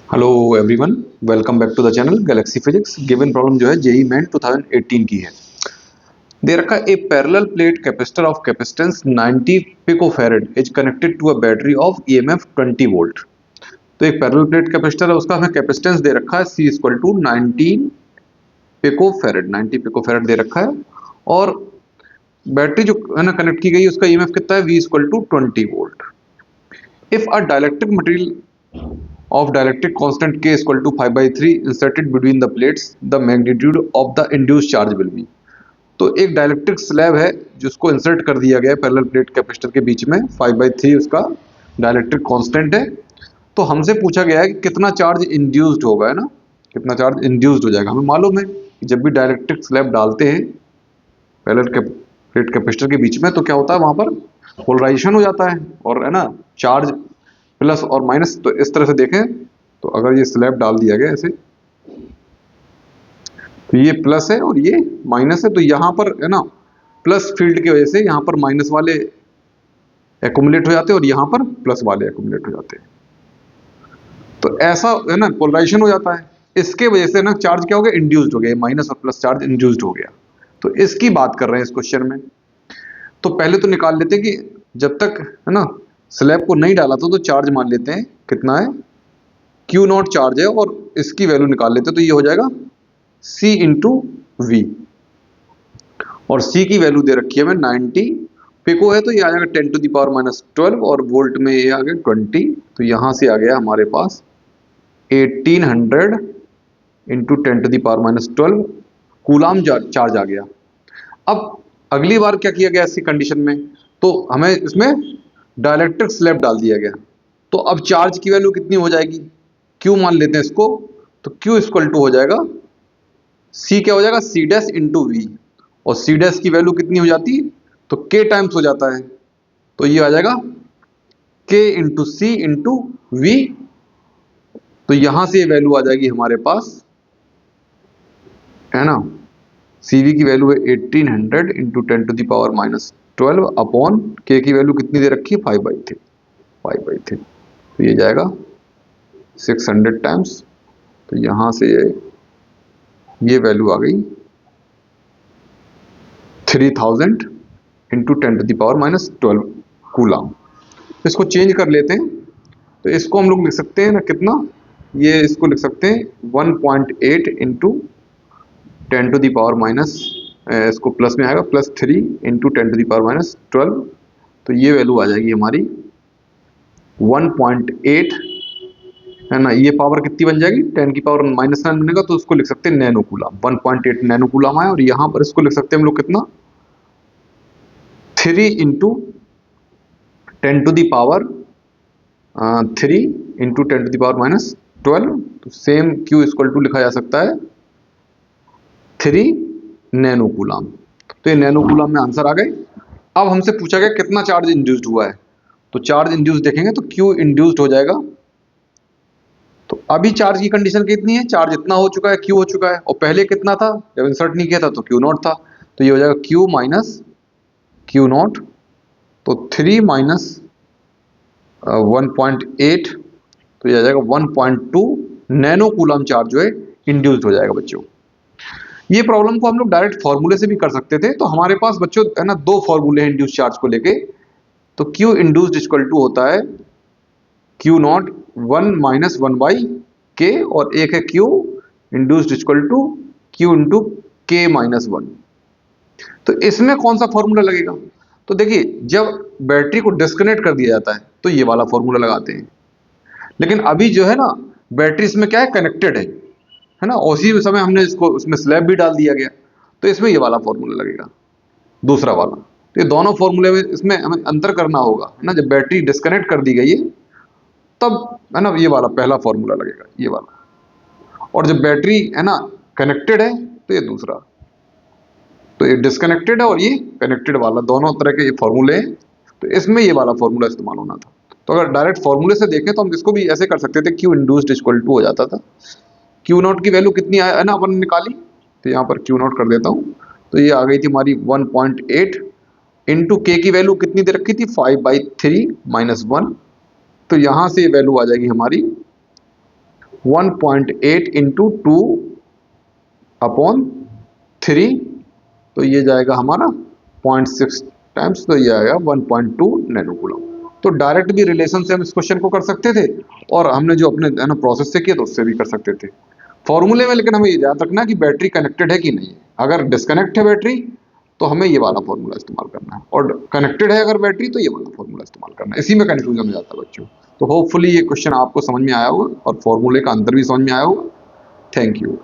Hello everyone, welcome back to the channel galaxy physics. Given problem जो है JEE Main 2018 की है। दे रखा a parallel plate capacitor of capacitance 90 picofarad is connected to a battery of EMF 20 volt. तो एक parallel plate capacitor है, उसका हमें कैपेसिटेंस दे रखा है C इक्वल टू 90 पिकोफैरेड दे रखा है। और बैटरी जो है ना कनेक्ट की गई है, उसका ईएमएफ कितना है, V equal to 20 volt. If a dielectric material of dielectric constant K is equal to 5/3 inserted between the plates, the magnitude of the induced charge will be। तो एक डायलेक्ट्रिक स्लैब है जिसको इंसर्ट कर दिया गया है पैरेलल प्लेट कैपेसिटर के बीच में, 5/3 उसका डायलेक्ट्रिक कांस्टेंट है। तो हमसे पूछा गया है कि कितना चार्ज इंड्यूस्ड होगा, है ना, कितना चार्ज इंड्यूस्ड हो जाएगा। हमें मालूम है कि जब भी डायलेक्ट्रिक स्लैब डालते हैं पैरेलल प्लेट कैपेसिटर के बीच में तो क्या होता है, वहां पर पोलराइजेशन हो जाता है और है ना चार्ज प्लस और माइनस। तो इस तरह से देखें तो अगर ये स्लैब डाल दिया गया ऐसे, तो ये प्लस है और ये माइनस है, तो यहां पर है ना प्लस फील्ड की वजह से यहां पर माइनस वाले एकुमुलेट हो जाते हैं और यहां पर प्लस वाले एकुमुलेट हो जाते हैं। तो ऐसा है ना पोलराइजेशन हो जाता है, इसके वजह से ना चार्ज क्या हो गया, इंड्यूस्ड हो गया, माइनस और प्लस चार्ज इंड्यूस्ड हो गया। तो इसकी बात कर रहे हैं इस क्वेश्चन में। तो पहले तो निकाल लेते हैं कि जब तक है ना स्लैब को नहीं डाला था तो चार्ज मान लेते हैं कितना है, क्यू नॉट चार्ज है, और इसकी वैल्यू निकाल लेते हैं। तो ये हो जाएगा C इंटू वी, और C की वैल्यू दे रखी है हमें 90 पिको है, तो ये आ जाएगा 10⁻⁻12, और वोल्ट में ये आ गया 20। तो यहां से आ गया हमारे पास 1800 इंटू 10⁻⁻12 कूलाम चार्ज आ गया। अब अगली बार क्या किया गया ऐसी कंडीशन में, तो हमें इसमें डायलेक्ट्रिक स्लैब डाल दिया गया। तो अब चार्ज की वैल्यू कितनी हो जाएगी, Q मान लेते हैं इसको। तो Q इक्वल टू हो जाएगा C, क्या हो जाएगा C डैश इंटू वी, और C डैश की वैल्यू कितनी हो जाती है, तो K टाइम्स हो जाता है। तो ये आ जाएगा K into C into V. तो यहां से ये वैल्यू आ जाएगी हमारे पास, है ना, CV की वैल्यू है 1800 इंटू 10⁻⁻12 अपॉन K की वैल्यू कितनी दे रखी है, 5/3। तो ये जाएगा 600 टाइम्स। तो यहां से ये वैल्यू आ गई 3000 इंटू 10⁻⁻12 कूलाम। इसको चेंज कर लेते हैं, तो इसको हम लोग लिख सकते हैं ना कितना, ये इसको लिख सकते हैं 1.8 इंटू 10⁻⁻, इसको प्लस में आएगा +3 इंटू 10⁻⁻12। तो ये वैल्यू आ जाएगी हमारी 1.8, है ना। ये पावर कितनी बन जाएगी, 10⁻⁻9 बनेगा, तो उसको लिख सकते हैं नैनो कूलाम। 1.8 नैनो कूलाम आया, और यहां पर इसको लिख सकते हैं हम लोग कितना, 3 इंटू 10⁻3 इंटू 10⁻12। तो सेम Q इक्वल टू लिखा जा सकता है 3 नैनो कूलाम। तो ये नैनो कूलाम में आंसर आ गए। अब हमसे पूछा गया कितना चार्ज इंड्यूस्ड हुआ है, तो चार्ज इंड्यूस्ड देखेंगे तो Q इंड्यूस्ड हो जाएगा। तो अभी चार्ज की कंडीशन कितनी है, चार्ज इतना हो चुका है, Q हो चुका है, और पहले कितना था जब इंसर्ट नहीं किया था, तो Q नॉट था। तो ये हो जाएगा Q माइनस Q नॉट। तो 3 माइनस 1.8, तो ये आ जाएगा 1.2 नैनो कूलम चार्ज जो है इंड्यूस्ड हो जाएगा बच्चों। ये प्रॉब्लम को हम लोग डायरेक्ट फॉर्मूले से भी कर सकते थे। तो हमारे पास बच्चों है ना दो फॉर्मूले हैं इंड्यूस्ड चार्ज को लेके। तो Q इंड्यूस्ड इक्वल टू होता है Q नॉट 1-1/K, और एक है Q induced equal to Q into K minus 1। तो इसमें कौन सा फॉर्मूला लगेगा, तो देखिए जब बैटरी को डिस्कनेक्ट कर दिया जाता है तो ये वाला फॉर्मूला लगाते हैं। लेकिन अभी जो है ना बैटरी इसमें क्या है, कनेक्टेड है ना, उसी समय हमने इसको उसमें स्लैब भी डाल दिया गया, तो इसमें ये वाला फॉर्मूला लगेगा, दूसरा वाला। तो ये दोनों फॉर्मूले में इसमें हमें अंतर करना होगा, है ना। जब बैटरी डिस्कनेक्ट कर दी गई है तब है ना ये वाला पहला फॉर्मूला लगेगा, ये वाला। और जब बैटरी है ना कनेक्टेड है तो ये दूसरा। तो ये डिस्कनेक्टेड है और ये कनेक्टेड वाला, दोनों तरह के ये फॉर्मूले हैं। तो इसमें ये वाला फॉर्मूला इस्तेमाल होना था। तो अगर डायरेक्ट फॉर्मूले से देखें तो हम इसको भी ऐसे कर सकते थे, Q इंड्यूस्ड इक्वल टू हो जाता था, Q नॉट की वैल्यू कितनी है ना अपन निकाली, तो यहाँ पर Q नॉट कर देता हूँ। तो ये आ गई थी हमारी 1.8 इंटू K की वैल्यू कितनी दे रखी थी, 5/3 माइनस 1। तो यहाँ से ये वैल्यू आ जाएगी हमारी 1.8 इंटू 2/3, तो ये जाएगा हमारा 0.6 टाइम्स, तो ये आएगा 1.2 नैनो कूलम। तो डायरेक्ट भी रिलेशन से हम इस क्वेश्चन को कर सकते थे, और हमने जो अपने है ना प्रोसेस से किया तो उससे भी कर सकते थे फॉर्मूले में। लेकिन हमें ये याद रखना है कि बैटरी कनेक्टेड है कि नहीं है। अगर डिस्कनेक्ट है बैटरी तो हमें ये वाला फॉर्मूला इस्तेमाल करना है, और कनेक्टेड है अगर बैटरी तो ये वाला फॉर्मूला इस्तेमाल करना है। इसी में कंफ्यूजन हो जाता है बच्चों। तो होपफुली ये क्वेश्चन आपको समझ में आया होगा और फॉर्मूले का अंतर भी समझ में आया होगा। Thank you.